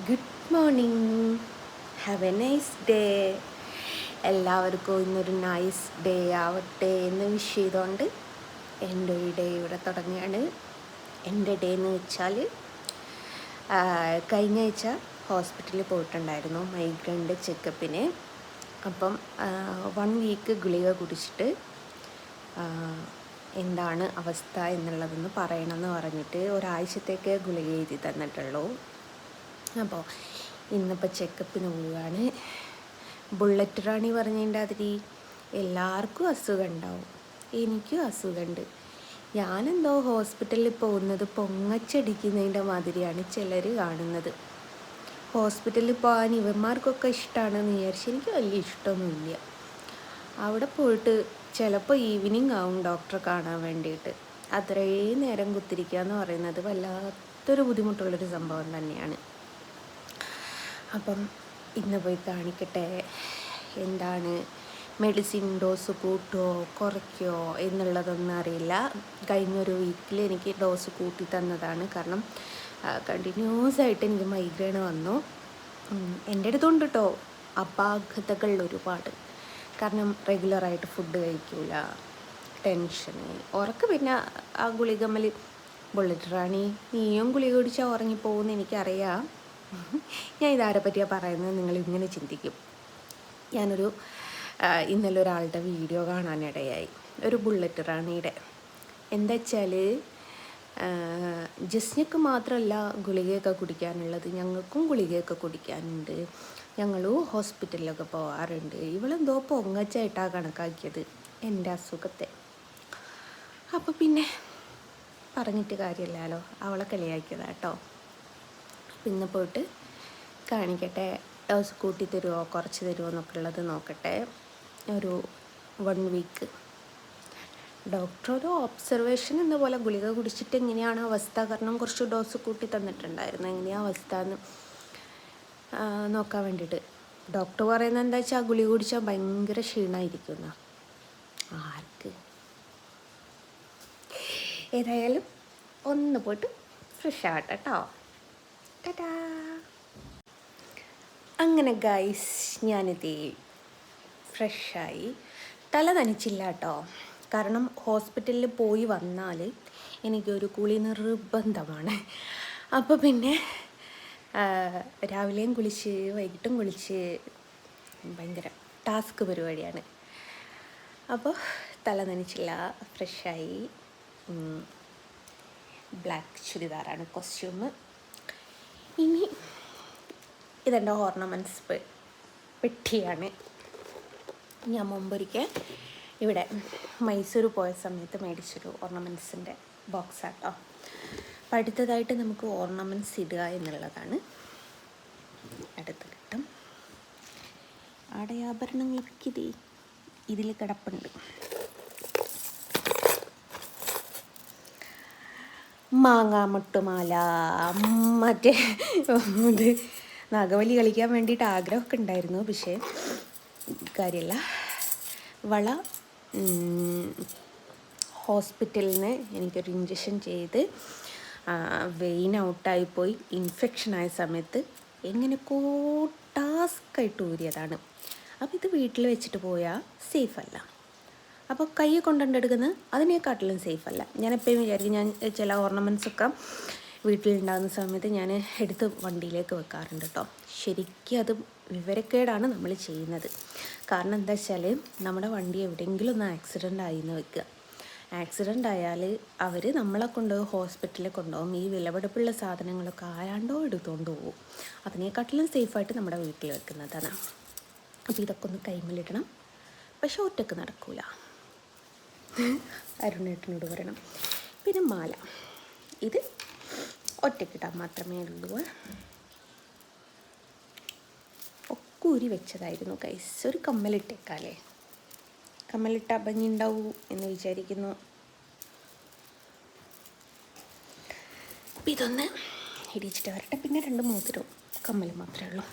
Good morning. Have A nice day. എല്ലാവർക്കും ഇന്നൊരു nice day ആവട്ടെ എന്ന് വിഷ് ചെയ്തുകൊണ്ട് എൻ്റെ ഈ ഡേ ഇവിടെ തുടങ്ങുകയാണ്. എൻ്റെ ഡേ എന്ന് വെച്ചാൽ കഴിഞ്ഞ ആഴ്ച ഹോസ്പിറ്റലിൽ പോയിട്ടുണ്ടായിരുന്നു മൈഗ്രൈൻ്റെ ചെക്കപ്പിന്. അപ്പം 1 വീക്ക് ഗുളിക കുടിച്ചിട്ട് എന്താണ് അവസ്ഥ എന്നുള്ളതെന്ന് പറയണമെന്ന് പറഞ്ഞിട്ട് ഒരാഴ്ചത്തേക്ക് ഗുളിക എഴുതി തന്നിട്ടുള്ളൂ. അപ്പോൾ ഇന്നിപ്പോൾ ചെക്കപ്പിന് പോവുകയാണ്. ബുള്ളറ്റ് റാണി പറഞ്ഞതിൻ്റെ അതിരി എല്ലാവർക്കും അസുഖം ഉണ്ടാവും, എനിക്കും അസുഖമുണ്ട്. ഞാനെന്തോ ഹോസ്പിറ്റലിൽ പോകുന്നത് പൊങ്ങച്ചടിക്കുന്നതിൻ്റെ മാതിരിയാണ് ചിലർ കാണുന്നത്. ഹോസ്പിറ്റലിൽ പോകാൻ ഇവന്മാർക്കൊക്കെ ഇഷ്ടമാണെന്ന് വിചാരിച്ച് എനിക്ക് വലിയ ഇഷ്ടമൊന്നുമില്ല. അവിടെ പോയിട്ട് ചിലപ്പോൾ ഈവനിങ് ആവും ഡോക്ടറെ കാണാൻ വേണ്ടിയിട്ട്. അത്രയും നേരം കുത്തിരിക്കുക എന്ന് പറയുന്നത് വല്ലാത്തൊരു ബുദ്ധിമുട്ടുള്ളൊരു സംഭവം തന്നെയാണ്. അപ്പം ഇന്ന് പോയി കാണിക്കട്ടെ. എന്താണ് മെഡിസിൻ ഡോസ് കൂട്ടുമോ കുറയ്ക്കുമോ എന്നുള്ളതൊന്നും അറിയില്ല. കഴിഞ്ഞൊരു വീക്കിൽ എനിക്ക് ഡോസ് കൂട്ടി തന്നതാണ്. കാരണം കണ്ടിന്യൂസ് ആയിട്ട് എനിക്ക് മൈഗ്രെയിൻ വന്നു. എൻ്റെ അടുത്തുണ്ട് കേട്ടോ അപാകതകൾ ഒരുപാട്. കാരണം റെഗുലറായിട്ട് ഫുഡ് കഴിക്കില്ല, ടെൻഷന്, ഉറക്കം. പിന്നെ ആ ഗുളികമ്മൽ ബുള്ളറ്റ് റാണി നീയും ഗുളിക കുടിച്ചാൽ ഉറങ്ങിപ്പോകുമെന്ന് എനിക്കറിയാം. ഞാൻ ഇതാരെ പറ്റിയാണ് പറയുന്നത് നിങ്ങൾ ഇങ്ങനെ ചിന്തിക്കും. ഞാനൊരു ഇന്നലെ ഒരാളുടെ വീഡിയോ കാണാനിടയായി, ഒരു ബുള്ളറ്റ് റാണിയുടെ. എന്താ വെച്ചാൽ ജസ്നക്ക് മാത്രമല്ല ഗുളികയൊക്കെ കുടിക്കാനുള്ളത്, ഞങ്ങൾക്കും ഗുളികയൊക്കെ കുടിക്കാനുണ്ട്. ഞങ്ങളും ഹോസ്പിറ്റലിലൊക്കെ പോകാറുണ്ട്. ഇവളെന്തോ പൊങ്ങച്ചായിട്ടാണ് കണക്കാക്കിയത് എൻ്റെ അസുഖത്തെ. അപ്പോൾ പിന്നെ പറഞ്ഞിട്ട് കാര്യമില്ലല്ലോ, അവളെ കളിയാക്കിയതാണ് കേട്ടോ. പിന്നെ പോയിട്ട് കാണിക്കട്ടെ. ഡോസ് കൂട്ടി തരുമോ കുറച്ച് തരുമോ എന്നൊക്കെ ഉള്ളത് നോക്കട്ടെ. ഒരു 1 വീക്ക് ഡോക്ടർ ഒരു ഒബ്സർവേഷൻ എന്ന പോലെ ഗുളിക കുടിച്ചിട്ട് എങ്ങനെയാണ് അവസ്ഥ, കാരണം കുറച്ച് ഡോസ് കൂട്ടി തന്നിട്ടുണ്ടായിരുന്നു, എങ്ങനെയാണ് അവസ്ഥ എന്ന് നോക്കാൻ വേണ്ടിയിട്ട്. ഡോക്ടർ പറയുന്നത് എന്താ വെച്ചാൽ ആ ഗുളിക കുടിച്ചാൽ ഭയങ്കര ക്ഷീണമായിരിക്കുന്ന. ആർക്ക്? ഏതായാലും ഒന്ന് പോയിട്ട് ഫ്രഷ് ആവട്ടെ കേട്ടോ. ടാറ്റാ. അങ്ങനെ ഗൈസ്, ഞാനിതേ ഫ്രഷായി. തല നനച്ചില്ല കേട്ടോ, കാരണം ഹോസ്പിറ്റലിൽ പോയി വന്നാൽ എനിക്കൊരു കുളി നിർബന്ധമാണ്. അപ്പോൾ പിന്നെ രാവിലെയും കുളിച്ച് വൈകിട്ടും കുളിച്ച് ഭയങ്കര ടാസ്ക് പരിപാടിയാണ്. അപ്പോൾ തല നനച്ചില്ല, ഫ്രഷായി. ബ്ലാക്ക് ചുരിദാറാണ് കോസ്റ്റ്യൂം. ഇനി ഇതെൻ്റെ ഓർണമെൻറ്റ്സ് പെട്ടിയാണ്. ഞാൻ മുമ്പൊരിക്കൽ ഇവിടെ മൈസൂർ പോയ സമയത്ത് മേടിച്ചൊരു ഓർണമെൻറ്റ്സിൻ്റെ ബോക്സാട്ടോ. അപ്പം അടുത്തതായിട്ട് നമുക്ക് ഓർണമെൻറ്റ്സ് ഇടുക എന്നുള്ളതാണ്. അടുത്ത് കിട്ടും ആടയാഭരണങ്ങൾക്ക് ഇതിൽ കിടപ്പുണ്ട്. മാങ്ങാമുട്ടുമാല, മറ്റേ ഇത് നാഗവലി കളിക്കാൻ വേണ്ടിയിട്ട് ആഗ്രഹമൊക്കെ ഉണ്ടായിരുന്നു, പക്ഷേ കാര്യമില്ല. വള ഹോസ്പിറ്റലിൽ നിന്ന് എനിക്കൊരു ഇഞ്ചക്ഷൻ ചെയ്ത് വെയിൻ ഔട്ടായിപ്പോയി. ഇൻഫെക്ഷനായ സമയത്ത് എങ്ങനെയൊക്കെ ടാസ്ക്കായിട്ട് ഊരിയതാണ്. അപ്പോൾ ഇത് വീട്ടിൽ വെച്ചിട്ട് പോയാൽ സേഫല്ല. അപ്പോൾ കൈ കൊണ്ടുണ്ടെടുക്കുന്നത് അതിനേക്കാട്ടിലും സേഫല്ല. ഞാനെപ്പോഴും വിചാരിക്കും, ഞാൻ ചില ഓർണമെൻറ്റ്സൊക്കെ വീട്ടിലുണ്ടാകുന്ന സമയത്ത് ഞാൻ എടുത്ത് വണ്ടിയിലേക്ക് വെക്കാറുണ്ട് കേട്ടോ. ശരിക്കും അത് വിവരക്കേടാണ് നമ്മൾ ചെയ്യുന്നത്. കാരണം എന്താ വെച്ചാൽ നമ്മുടെ വണ്ടി എവിടെയെങ്കിലും ഒന്ന് ആക്സിഡൻ്റ് ആയി എന്ന് വെക്കുക. ആക്സിഡൻ്റ് ആയാൽ അവർ നമ്മളെ കൊണ്ട് ഹോസ്പിറ്റലിൽ കൊണ്ടുപോകും. ഈ വിലപിടിപ്പുള്ള സാധനങ്ങളൊക്കെ ആരാണ്ടോ എടുത്തുകൊണ്ട് പോകും. അതിനേക്കാട്ടിലും സേഫായിട്ട് നമ്മുടെ വീട്ടിൽ വെക്കുന്നതാണ്. അപ്പോൾ ഇതൊക്കെ ഒന്ന് കൈമലിടണം. പക്ഷെ ഒറ്റക്ക് നടക്കൂല, അരുണേട്ടനോട് പറയണം. പിന്നെ മാല, ഇത് ഒറ്റക്കിടാൻ മാത്രമേ ഉള്ളൂ. ഒക്കെ ഊരി വെച്ചതായിരുന്നു ഗൈസ്. ഒരു കമ്മലിട്ടേക്കാലേ, കമ്മലിട്ട ഭംഗി ഉണ്ടാവൂ എന്ന് വിചാരിക്കുന്നു. അപ്പം ഇതൊന്ന് ഇടിച്ചിട്ട് വരട്ടെ. പിന്നെ 2 മോതിരവും കമ്മൽ മാത്രമേ ഉള്ളൂ.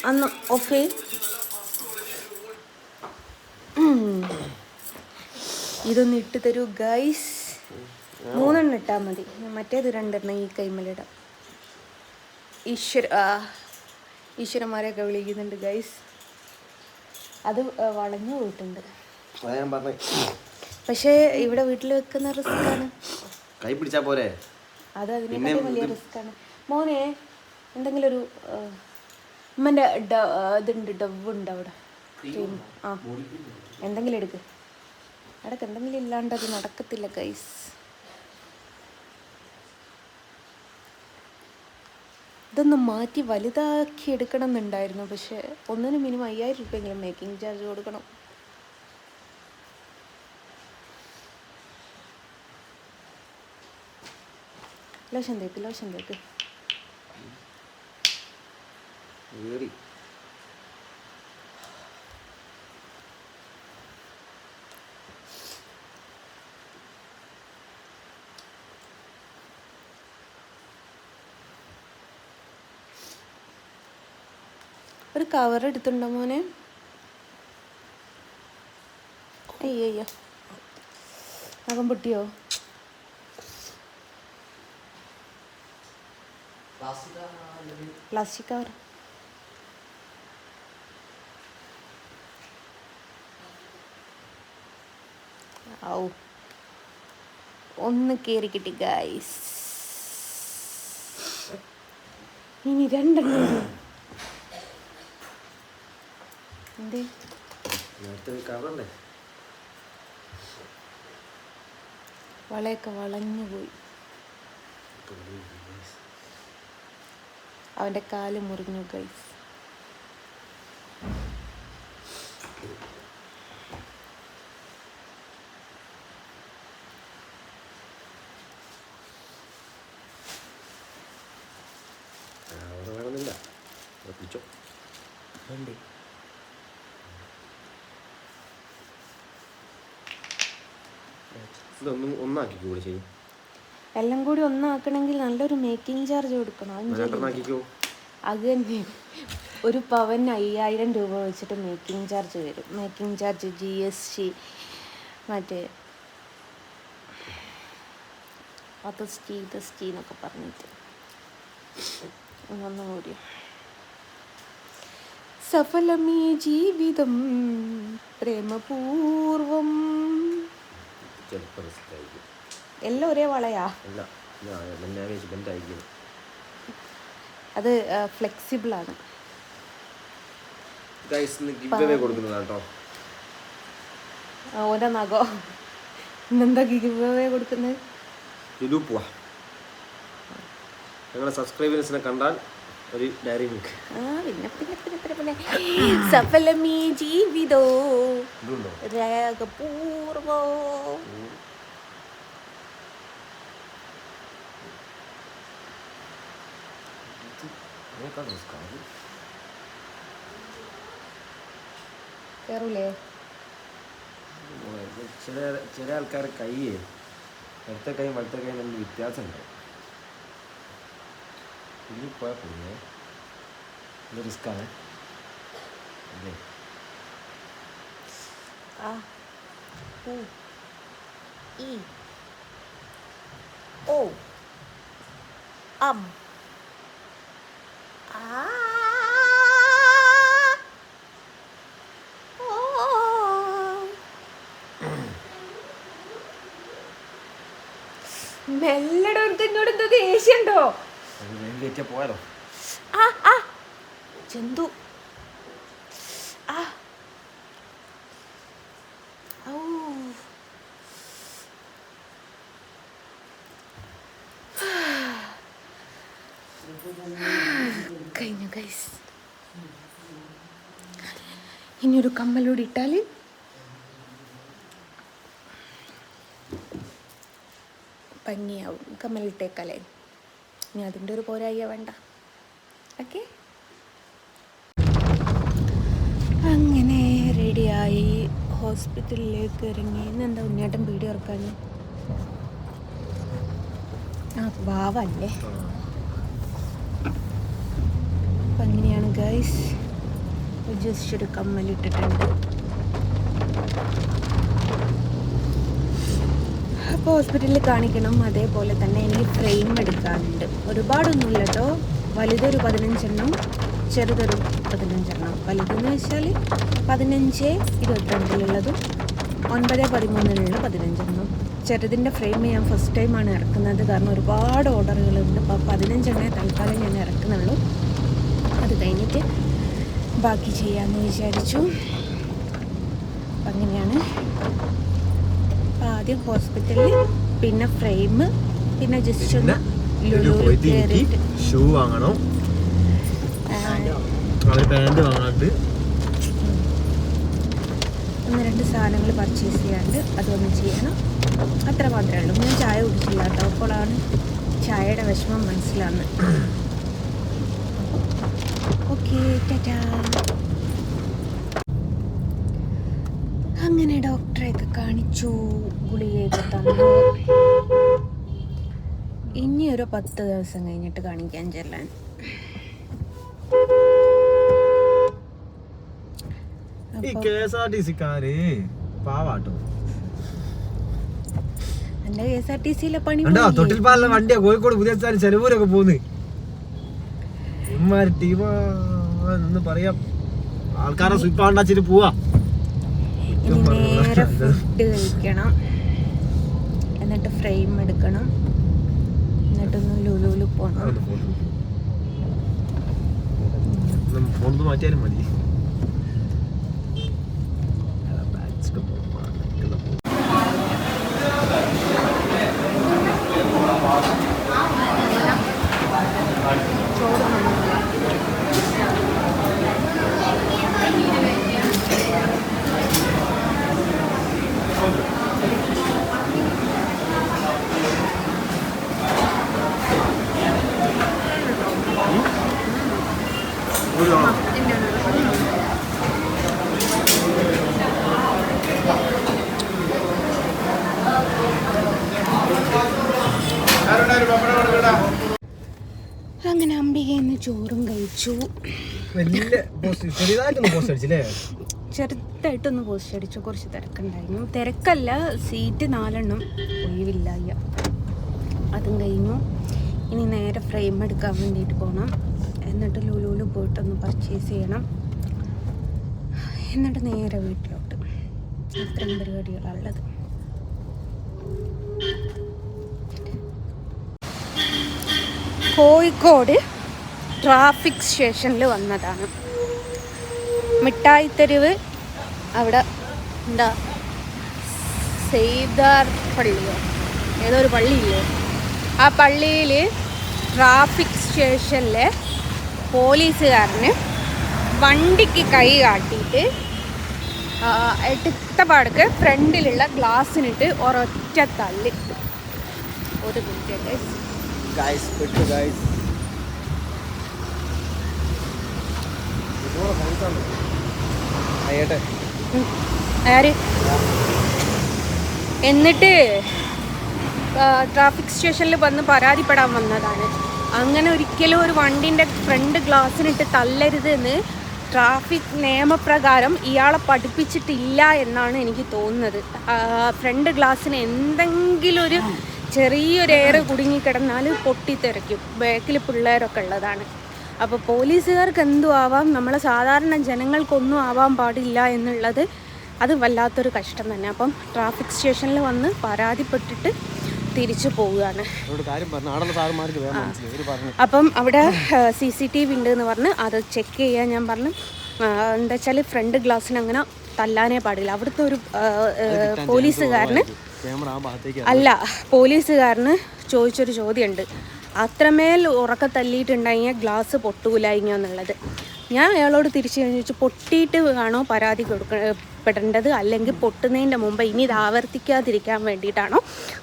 അന്ന് ഓഫ്. ഇതൊന്ന് ഇട്ട് തരൂ ഗൈസ്. 3 എണ്ണം ഇട്ടാൽ മതി, മറ്റേത് 2 എണ്ണം ഈ കൈമലിടാം. ഈശ്വരന്മാരെയൊക്കെ വിളിക്കുന്നുണ്ട് ഗൈസ്. അത് വളഞ്ഞു പോയിട്ടുണ്ട്. പക്ഷേ ഇവിടെ വീട്ടിൽ വെക്കുന്ന റിസ്ക് ആണ്. കൈ പിടിച്ചാ പോരെ, അത് അതിനേക്കാളും വലിയ റിസ്ക് ആണ്. മോനെ എന്തെങ്കിലും ഒരു ഉമ്മൻ്റെ ഇതുണ്ട്, ഡവ് ഉണ്ട് അവിടെ. ആ എന്തെങ്കിലും എടുക്ക്, അടക്ക്. എന്തെങ്കിലും ഇല്ലാണ്ട് അത് നടക്കത്തില്ല ഗൈസ്. ഇതൊന്ന് മാറ്റി വലുതാക്കി എടുക്കണം എന്നുണ്ടായിരുന്നു, പക്ഷേ ഒന്നിന് മിനിമം 5000 രൂപയെങ്കിലും മേക്കിംഗ് ചാർജ് കൊടുക്കണം. ലോഷൻ തേക്ക്. ഒരു കവർ എടുത്തുണ്ടോ മോനെ? അയ്യോ നഖം പൊട്ടിയോ? Plastic cover. ഔ ഒന്ന് കയറി കിട്ടി ഗൈസ്. ഇനി 2 എണ്ണം. എന്തേ വളയൊക്കെ വളഞ്ഞു പോയി. അവൻ്റെ കാല് മുറിഞ്ഞു ഗൈസ്. എല്ലാം കൂടി ഒന്നാക്കണമെങ്കിൽ നല്ലൊരു മേക്കിംഗ് ചാർജ് കൊടുക്കണം. അത് തന്നെ, ഒരു പവന് 5000 രൂപ വെച്ചിട്ട് മേക്കിംഗ് ചാർജ് വരും. മേക്കിംഗ് ചാർജ്, GST, മറ്റേ അതസ്റ്റി എന്നൊക്കെ പറഞ്ഞിട്ട് ഒന്നുകൂടി. സഫലമീ ജീവിതം പ്രേമപൂർവം. എല്ലാം ഒരേ വളയാ, അത് ഫ്ലെക്സിബിൾ ആണ്. ഓരോ നഗോ ഇന്നെന്താ ഗിവ് അവേ കൊടുക്കുന്നത്? ഞങ്ങളെ സബ്സ്ക്രൈബേഴ്സിനെ കണ്ടാൽ ഒരു ഡയറി മിൽക്ക്. പിന്നെ സഫലമീ ജീവിതോ രാഗപൂർവോ. കേറൂലേ? ചില ആൾക്കാർ കൈ ഇടത്തെ കൈ വലത്തെ കൈ നല്ല വ്യത്യാസമുണ്ട്. ഇതിൽ പോയാൽ പോയേ ഇത് റിസ്ക്കാണ്. മെല്ലടോർക്ക് എന്നോട് എന്താ ദേഷ്യണ്ടോ? പോയാലോ ജന്തു. കഴിഞ്ഞു ഗൈസ്. ഇനിയൊരു കമ്മലൂടി ഇട്ടാൽ ഭംഗിയാവും. കമ്മലിട്ടേക്കാലേ, ഇനി അതിൻ്റെ ഒരു പോരായ്യ വേണ്ട. ഓക്കെ, അങ്ങനെ റെഡിയായി ഹോസ്പിറ്റലിലേക്ക് ഇറങ്ങി. ഇന്നെന്താ ഉണ്ണിയേട്ടൻ പീടി ഇറക്കാൻ? വാവല്ലേ. അപ്പം അങ്ങനെയാണ് ഗൈസ്. ജസ്റ്റ് ഒരു കമ്മലിട്ടിട്ടുണ്ട്. ഹോസ്പിറ്റലിൽ കാണിക്കണം. അതേപോലെ തന്നെ എനിക്ക് ഫ്രെയിം എടുക്കാനുണ്ട്. ഒരുപാടൊന്നുമില്ല കേട്ടോ. വലുതൊരു 15 ചെറുതൊരു 15. വലുതെന്ന് വെച്ചാൽ 15 22-ലുള്ളതും 9-13-ലുള്ള 15. ചെറുതിൻ്റെ ഫ്രെയിം ഞാൻ ഫസ്റ്റ് ടൈമാണ് ഇറക്കുന്നത്. കാരണം ഒരുപാട് ഓർഡറുകളുണ്ട്. അപ്പോൾ 15 തൽക്കാലം ഞാൻ ഇറക്കുന്നുള്ളൂ. അത് കഴിഞ്ഞിട്ട് ബാക്കി ചെയ്യാമെന്ന് വിചാരിച്ചു. അപ്പം അങ്ങനെയാണ്. അപ്പം ആദ്യം ഹോസ്പിറ്റലിൽ, പിന്നെ ഫ്രെയിം, പിന്നെ ജസ്റ്റ് ഒന്ന് ലുലുവിൽ കയറിയിട്ട് ഷൂ വാങ്ങണം, പാൻറ് വാങ്ങാണ്ട് 1-2 സാധനങ്ങൾ പർച്ചേസ് ചെയ്യാണ്ട് അതൊന്ന് ചെയ്യണം. അത്ര മാത്രമേ ഉള്ളൂ. ഞാൻ ചായ കുടിച്ചില്ല കേട്ടോ. അപ്പോഴാണ് ചായയുടെ വിഷമം മനസ്സിലാവുന്നത്. ഓക്കെ, ടാറ്റാ. അങ്ങനെ ഡോക്ടറെയൊക്കെ കാണിച്ചു, ഗുളികയൊക്കെ തന്നു. ഇനി ഒരു 10 ദിവസം കഴിഞ്ഞിട്ട് കാണിക്കാൻ ചെല്ലാൻ. ഈ KSRTC-ക്കാര് പാവാട്ടോ. എന്റെ KSRTC-യിലെ പണി തൊട്ടിൽപ്പാലിലെ വണ്ടിയാ കോഴിക്കോട് പുതിയ സ്ഥാനം ചെലവൂരൊക്കെ പോന്ന്. ഇമ്മാര് ടീമാന്ന് പറയാം. ആൾക്കാരെ സ്വിപ്പാണ്ടാച്ചിട്ട് പോവാ. ഇനി നേരെ ഫുഡ് കഴിക്കണം, എന്നിട്ട് ഫ്രെയിം എടുക്കണം, എന്നിട്ടൊന്ന് ലുലുവിൽ പോകണം. ഫോൺ മാറ്റിയാലും മതി. അങ്ങനെ അംബികയെന്ന് ചോറും കഴിച്ചു. ചെറുതായിട്ടൊന്ന് പോസ്റ്റ് അടിച്ചു. കുറച്ച് തിരക്കുണ്ടായിരുന്നു. തിരക്കല്ല, സീറ്റ് 4 ഒഴിവില്ലായ. അതും കഴിഞ്ഞു. ഇനി നേരെ ഫ്രെയിം എടുക്കാൻ വേണ്ടിയിട്ട് പോകണം. എന്നിട്ട് ലുലുവിൽ പോയിട്ടൊന്ന് പർച്ചേസ് ചെയ്യണം. എന്നിട്ട് നേരെ വീട്ടിലോട്ട്. ഇത്രയും പരിപാടികളുള്ളത്. കോഴിക്കോട് ട്രാഫിക് സ്റ്റേഷനിൽ വന്നതാണ്. മിഠായിത്തെരുവ് അവിടെ എന്താ സെയ്താർ പള്ളിയോ ഏതോ ഒരു പള്ളിയില്ലേ, ആ പള്ളിയിൽ ട്രാഫിക് സ്റ്റേഷനിലെ പോലീസുകാരന് വണ്ടിക്ക് കൈ കാട്ടിയിട്ട് എടുത്തപാടക്ക് ഫ്രണ്ടിലുള്ള ഗ്ലാസ്സിനിട്ട് ഒരൊറ്റ തള്ളി. ഒരു മിനിറ്റ് ആര് എന്നിട്ട് ട്രാഫിക് സ്റ്റേഷനിൽ വന്ന് പരാതിപ്പെടാൻ വന്നതാണ്. അങ്ങനെ ഒരിക്കലും ഒരു വണ്ടിൻ്റെ ഫ്രണ്ട് ഗ്ലാസ്സിനിട്ട് തള്ളരുത് എന്ന് ട്രാഫിക് നിയമപ്രകാരം ഇയാളെ പഠിപ്പിച്ചിട്ടില്ല എന്നാണ് എനിക്ക് തോന്നുന്നത്. ഫ്രണ്ട് ഗ്ലാസ്സിന് എന്തെങ്കിലും ഒരു ചെറിയൊരു എയർ കുടുങ്ങിക്കിടന്നാൽ പൊട്ടിത്തെറിക്കും. ബാക്കിൽ പിള്ളേരൊക്കെ ഉള്ളതാണ്. അപ്പോൾ പോലീസുകാർക്ക് എന്തും ആവാം, നമ്മളെ സാധാരണ ജനങ്ങൾക്കൊന്നും ആവാൻ പാടില്ല എന്നുള്ളത് അത് വല്ലാത്തൊരു കഷ്ടം തന്നെ. അപ്പം ട്രാഫിക് സ്റ്റേഷനിൽ വന്ന് പരാതിപ്പെട്ടിട്ട് തിരിച്ചു പോവുകയാണ്. അപ്പം അവിടെ CCTV ഉണ്ട് എന്ന് പറഞ്ഞ് അത് ചെക്ക് ചെയ്യാൻ ഞാൻ പറഞ്ഞു. എന്താ വെച്ചാൽ ഫ്രണ്ട് ഗ്ലാസ്സിന് അങ്ങനെ തല്ലാനേ പാടില്ല. അവിടുത്തെ ഒരു പോലീസുകാരന് ചോദിച്ചൊരു ചോദ്യമുണ്ട്, അത്രമേൽ ഉറക്ക തല്ലിയിട്ടുണ്ടെങ്കിൽ ഗ്ലാസ് പൊട്ടൂലായിങ്ങ എന്നുള്ളത്. ഞാൻ അയാളോട് തിരിച്ചു ചോദിച്ചു, പൊട്ടിയിട്ട് ആണോ പരാതി പെടേണ്ടത്, അല്ലെങ്കിൽ പൊട്ടുന്നതിൻ്റെ മുമ്പ് ഇനി ഇത് ആവർത്തിക്കാതിരിക്കാൻ വേണ്ടിയിട്ടാണോ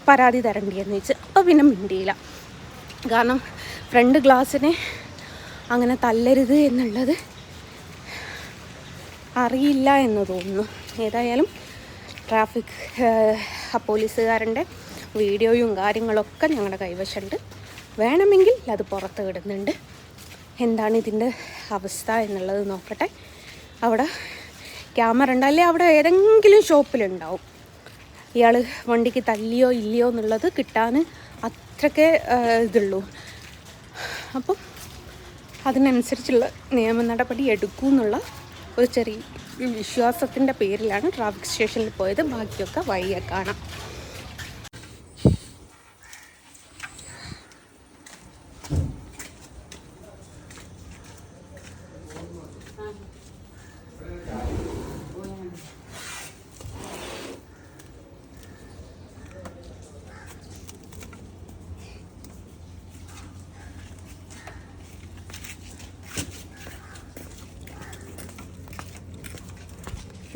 പരാതി തരേണ്ടതെന്ന് ചോദിച്ചു. അപ്പോൾ പിന്നെ മിണ്ടിയില്ല. കാരണം ഫ്രണ്ട് ഗ്ലാസ്സിനെ അങ്ങനെ തല്ലരുത് എന്നുള്ളത് അറിയില്ല എന്ന് തോന്നുന്നു. ഏതായാലും ട്രാഫിക് പോലീസുകാരൻ്റെ വീഡിയോയും കാര്യങ്ങളൊക്കെ ഞങ്ങളുടെ കൈവശമുണ്ട്. വേണമെങ്കിൽ അത് പുറത്ത് വിടുന്നുണ്ട്. എന്താണ് ഇതിൻ്റെ അവസ്ഥ എന്നുള്ളത് നോക്കട്ടെ. അവിടെ ക്യാമറ ഉണ്ട്, അല്ലെ അവിടെ ഏതെങ്കിലും ഷോപ്പിലുണ്ടാവും. ഇയാൾ വണ്ടിക്ക് തല്ലിയോ ഇല്ലയോ എന്നുള്ളത് കിട്ടാൻ അത്രയ്ക്കേ ഇതുള്ളൂ. അപ്പം അതിനനുസരിച്ചുള്ള നിയമ നടപടി എടുക്കൂ എന്നുള്ള ഒരു ചെറിയ വിശ്വാസത്തിൻ്റെ പേരിലാണ് ട്രാഫിക് സ്റ്റേഷനിൽ പോയത്. ബാക്കിയൊക്കെ വഴിയെ കാണാം.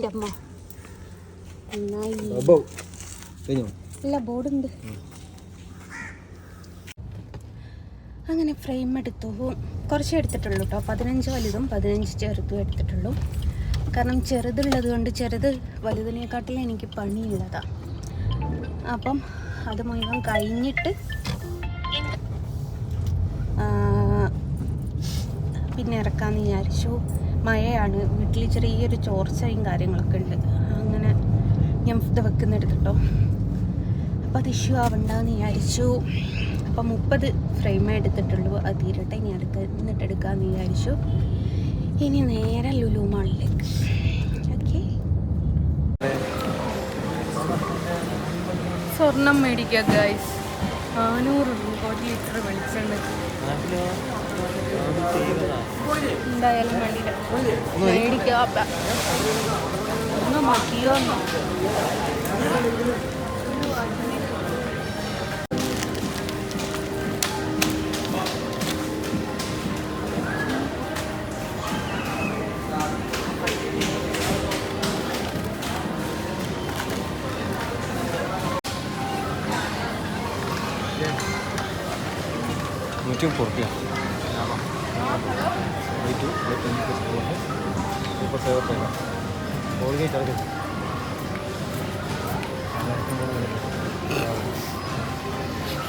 അമ്മ ഇല്ല ബോർഡുണ്ട്. അങ്ങനെ ഫ്രെയിം എടുത്തു. കുറച്ചേ എടുത്തിട്ടുള്ളൂ കേട്ടോ. 15 വലുതും 15 ചെറുതും എടുത്തിട്ടുള്ളൂ. കാരണം ചെറുതുള്ളത് കൊണ്ട് ചെറുത് വലുതിനെക്കാട്ടിലും എനിക്ക് പണിയുള്ളതാണ്. അപ്പം അത് മുഴുവൻ കഴിഞ്ഞിട്ട് പിന്നെ ഇറക്കാമെന്ന് വിചാരിച്ചു. മഴയാണ്, വീട്ടിൽ ചെറിയൊരു ചോർച്ചയും കാര്യങ്ങളൊക്കെ ഉണ്ട്. അങ്ങനെ ഞാൻ ഇത് വെക്കുന്നെടുത്തിട്ടോ. അപ്പോൾ അത് ഇഷ്യൂ ആവണ്ടെന്ന് വിചാരിച്ചു. അപ്പം 30 ഫ്രെയിമേ എടുത്തിട്ടുള്ളൂ. അത് തീരട്ടെ, ഇനി എന്നിട്ട് എടുക്കാമെന്ന് വിചാരിച്ചു. ഇനി നേരെ ലുലു മാളിലേക്ക്. ഓക്കെ, സ്വർണം മേടിക്കുക ഗൈസ്. 400 രൂപ 1 ലിറ്റർ വെളിച്ചെണ്ണ. എന്തായാലും വേണ്ടിയില്ല, മേടിക്കുക. ഒന്ന് മതിയോ?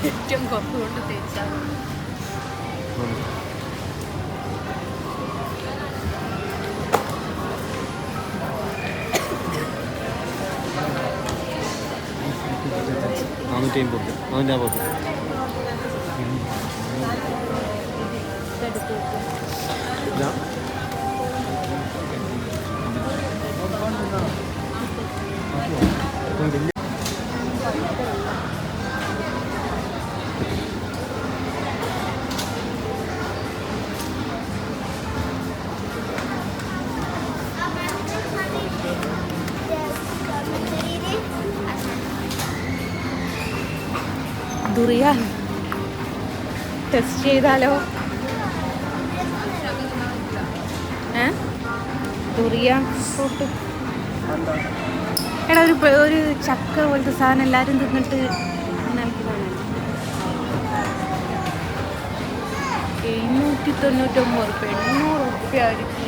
ഏറ്റവും കുറവ് കൊണ്ട് തേച്ചാൽ ദുറിയാൻ ടെസ്റ്റ് ചെയ്താലോ? ദുറിയാൻ ഫ്രൂട്ട്. എടാ ഒരു ചക്ക പോലത്തെ സാധനം എല്ലാവരും തിന്നിട്ട് 799 റുപ്യ, 800 റുപ്യ ആയിരിക്കും.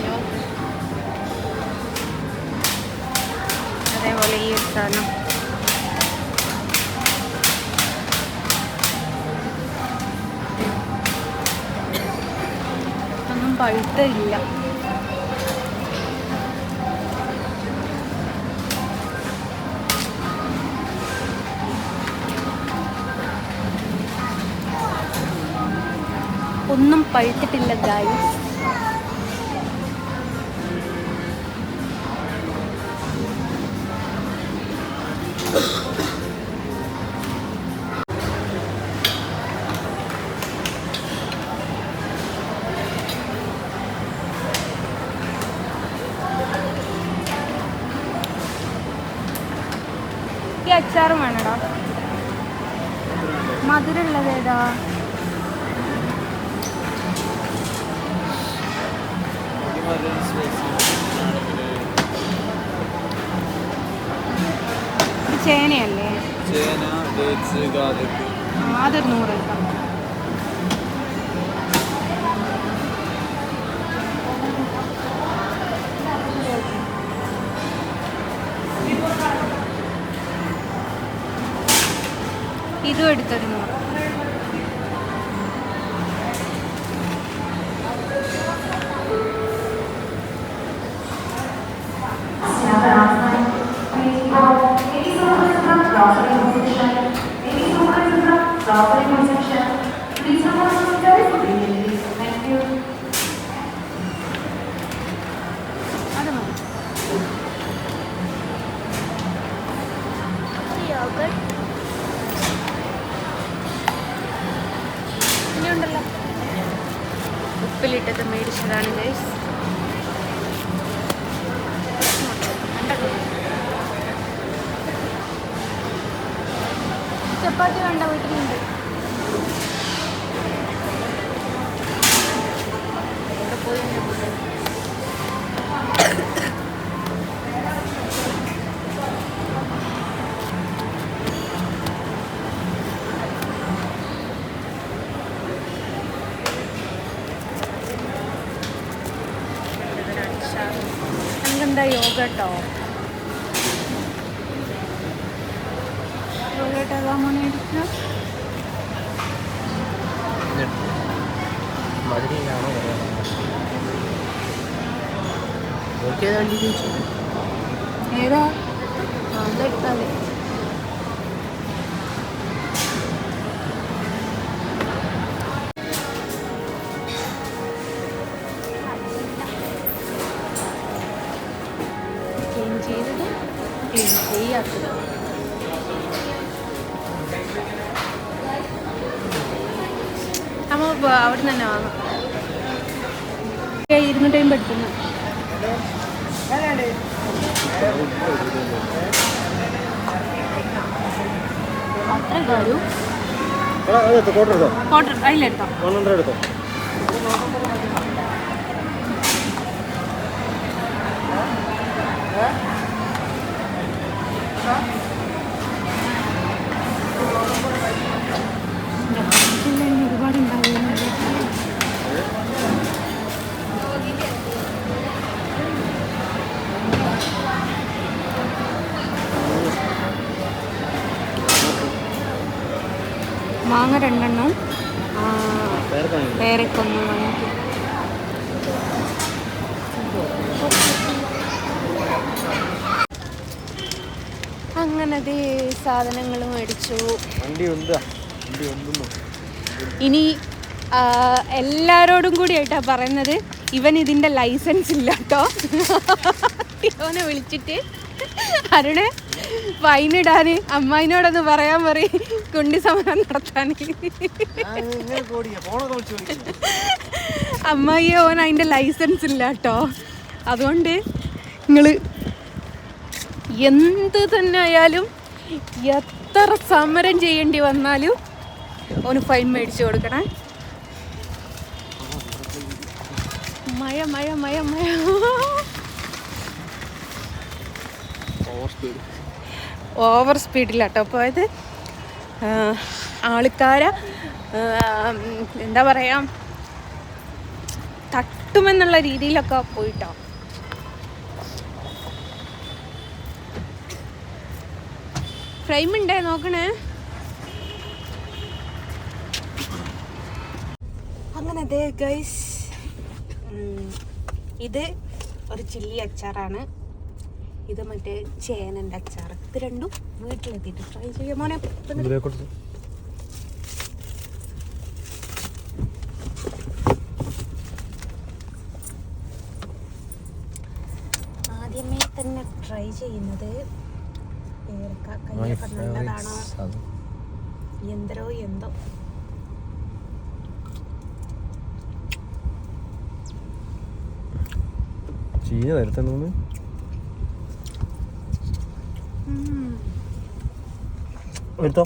അതേപോലെ ഈ ഒരു സാധനം ഒന്നും പഴുത്തില്ല. ഒന്നും പഴുത്തിട്ടില്ല ഗൈസ്. ഈ അച്ചാറും വേണടാ. മധുരമുള്ളത് ഏതാ? ചേനയല്ലേ? അതൊരു 100 രൂപ. ഇതും എടുത്തൊരു 100. ഇനിയുണ്ടല്ലോ ഉപ്പിലിട്ടത് മേടിച്ചതാണ് ഗൈസ്. ചപ്പാത്തി വേണ്ട, വീട്ടിലുണ്ട്. ഇവിടെ പോയി നമുക്കെന്താ യോഗട്ടോ മധുരയിലാണോ ഏതാ അതെടുത്താൽ ക്ലീൻ ചെയ്തത് ക്ലീൻ ചെയ്യാത്തത്. നമ്മൾ അവിടെ തന്നെ വാങ്ങാം. 250 എടുക്കുന്നു. അത്ര കാര്യം ക്വാർട്ടർ അതിലെടുത്തോ. 100 എടുത്തോ. ഒരുപാടുണ്ടാവും. മാങ്ങ 2 എണ്ണം, പേരക്കൊന്ന് വാങ്ങിക്കും. അങ്ങനത്തെ സാധനങ്ങൾ മേടിച്ചു. ഇനി എല്ലാവരോടും കൂടി ആയിട്ടാ പറയുന്നത്, ഇവൻ ഇതിൻ്റെ ലൈസൻസ് ഇല്ല കേട്ടോ. ഇവനെ വിളിച്ചിട്ട് അരുണെ ഫൈനിടാൻ അമ്മായിനോടൊന്ന് പറയാൻ പറയും, കുണ്ടി സമരം നടത്താൻ. അമ്മായി ഓൻ അതിൻ്റെ ലൈസൻസ് ഇല്ല കേട്ടോ. അതുകൊണ്ട് നിങ്ങൾ എന്ത് തന്നെ ആയാലും എത്ര സമരം ചെയ്യേണ്ടി വന്നാലും ഓന് ഫൈൻ മേടിച്ചു കൊടുക്കണേ. മഴ മഴ മഴ മഴ ഓവർ സ്പീഡിലാട്ടോ പോയത്. ആൾക്കാരെ എന്താ പറയുക, തട്ടുമെന്നുള്ള രീതിയിലൊക്കെ പോയിട്ടോ. ഫ്രെയിം ഉണ്ടേ നോക്കണേ. അങ്ങനെ അതെ ഗൈസ്, ഇത് ഒരു ചില്ലി അച്ചാറാണ്, ഇത് മറ്റേ ചേനൻ്റെ അച്ചാർ. ഇത് രണ്ടും വീട്ടിലെത്തിയിട്ട് ട്രൈ ചെയ്യാം മോനെ. ആദ്യമേ തന്നെ ട്രൈ ചെയ്യുന്നത് കയ്യൊക്കെ നല്ലതാണോ എന്തോ എന്തോ. ചീന വരുത്തണമെന്ന് എടുത്തോ.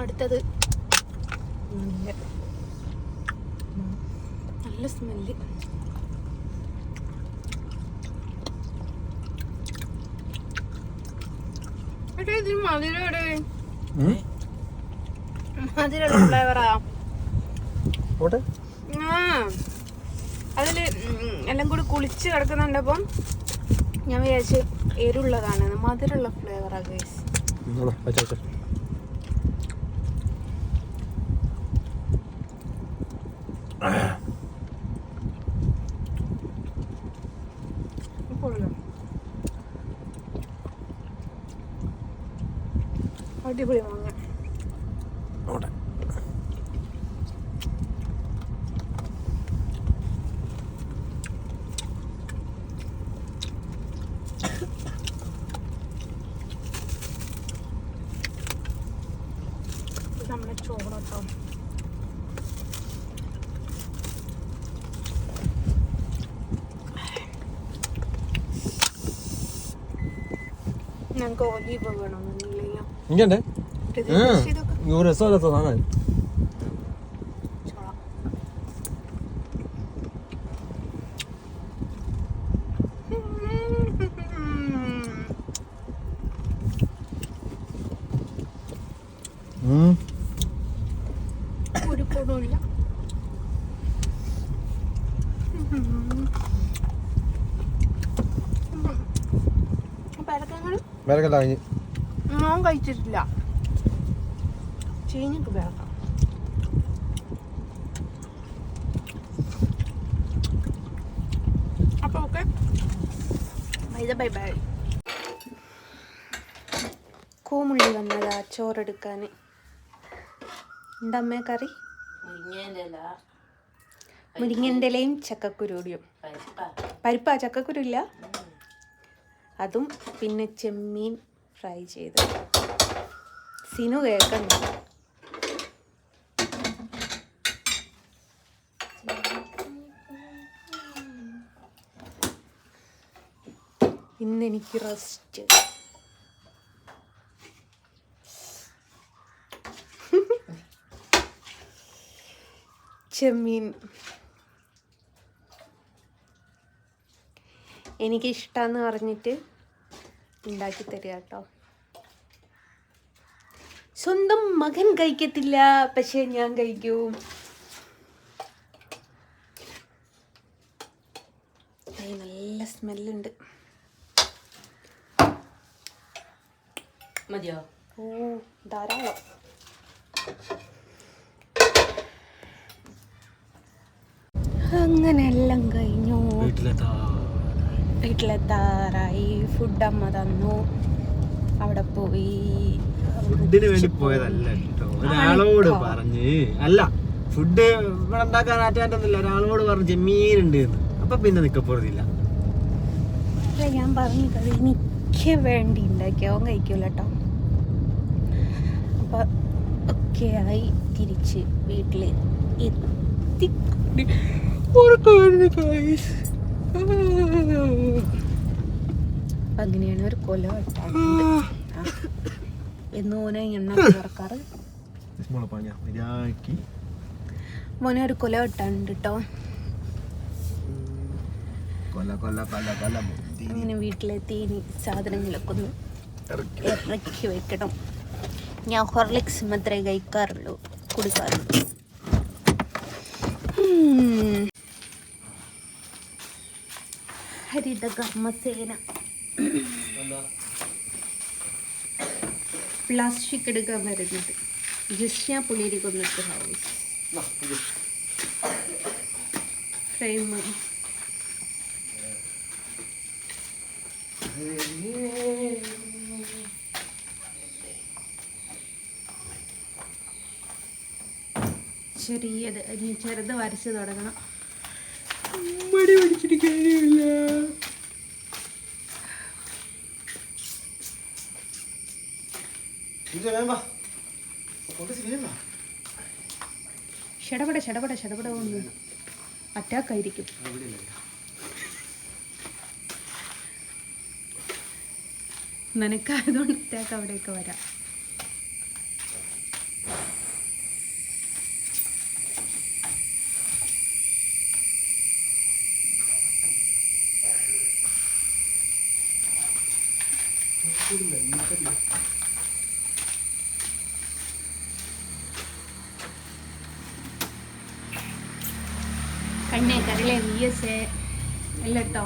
അടുത്തത് നല്ല സ്മെല്ല്. ഇതിന് മധുരമുള്ള ഫ്ലേവറാ. അതില് എല്ലാം കൂടി കുളിച്ച് കിടക്കുന്നുണ്ടപ്പം ഞാൻ വിചാരിച്ച് എരുള്ളതാണ്, മധുരമുള്ള ഫ്ലേവറാണ് ഗൈസ്. അടിപൊളി മാങ്ങ. നമ്മളെ ചോറട്ടോ. ഞങ്ങൾക്ക് ഒലീവ് വേണമെന്നില്ല. രസമല്ലാത്ത സാധനം. ഒരു പൊടില്ല. ഞാൻ കഴിച്ചിട്ടില്ല. ചീഞ്ഞിട്ട് പേരക്കാം. അപ്പൊ ഓക്കെ, ബൈ ബൈ. കൂമുള്ളി വന്നതാ ചോറെടുക്കാൻ. ഉണ്ടമ്മേ കറി? മുരിങ്ങൻ്റെ ഇലയും ചക്കക്കുരുടിയും. പരിപ്പാ? ചക്കക്കുരു ഇല്ല. അതും പിന്നെ ചെമ്മീൻ ഫ്രൈ ചെയ്ത്. സിനു കേൾക്കണ്ട. ഇന്നെനിക്ക് റെസ്റ്റ്. ചെമ്മീൻ എനിക്കിഷ്ടമെന്ന് പറഞ്ഞിട്ട് ഉണ്ടാക്കി തരിക കേട്ടോ. സ്വന്തം മകൻ കഴിക്കത്തില്ല, പക്ഷെ ഞാൻ കഴിക്കും. നല്ല സ്മെല്ലുണ്ട്. മതിയോ? ഓ ധാരാളം. അങ്ങനെ എല്ലാം കഴിഞ്ഞു. വീട്ടിലെത്താറായി. ഫുഡ് അമ്മ തന്നു. അവിടെ പോയി. ഫുഡിന് വേണ്ടി പോയതല്ല കേട്ടോ, ഒരാളോട് പറഞ്ഞ്. അല്ല, ഫുഡ് ഇവിടെ ഉണ്ടാക്കാൻ ആറ്റാറ്റൊന്നുമില്ല. ഒരാളോട് പറഞ്ഞ് ചെമ്മീനുണ്ട് എന്ന്. അപ്പൊ പിന്നെ നിക്കപ്പോഴത്തില്ല. ഞാൻ പറഞ്ഞു എനിക്ക് വേണ്ടി ഉണ്ടാക്കി. അവൻ കഴിക്കൂല കേട്ടോ. അപ്പൊ ഒക്കെ ആയി തിരിച്ച് വീട്ടിൽ എത്തി. അങ്ങനെയാണ് ഒരു കൊല വെട്ടാറുണ്ട്. എന്നോനെ എണ്ണ ചേർക്കാറ്. മോനെ ഒരു കൊല വെട്ടാനുണ്ട് കേട്ടോ. അങ്ങനെ വീട്ടിലെത്തി ഇനി സാധനങ്ങളൊക്കെ ഒന്ന് ഇറക്കി വെക്കണം. ഞാൻ ഹോർലിക്സ് മാത്രമേ കഴിക്കാറുള്ളൂ, കുടിക്കാറുള്ളൂ. ഹരിത കർമ്മസേന. പ്ലാസ്റ്റിക് എടുക്കാൻ വരുന്നത്. ജസ്യ പുളിരി കൊന്നിട്ട് ഹൗസ് ഫ്രെയിം. ചെറിയത് ഇനി ചെറുത് വരച്ച് തുടങ്ങണം. മടി പിടിച്ചിട്ട് കാര്യമില്ല. ഷടപട ഒന്ന് അറ്റാക്കായിരിക്കും. നിനക്കായതുകൊണ്ട് അറ്റാക്ക് അവിടെയൊക്കെ വരാം. കണ്ണേ കരളെ VS എല്ലാം ഇട്ടോ.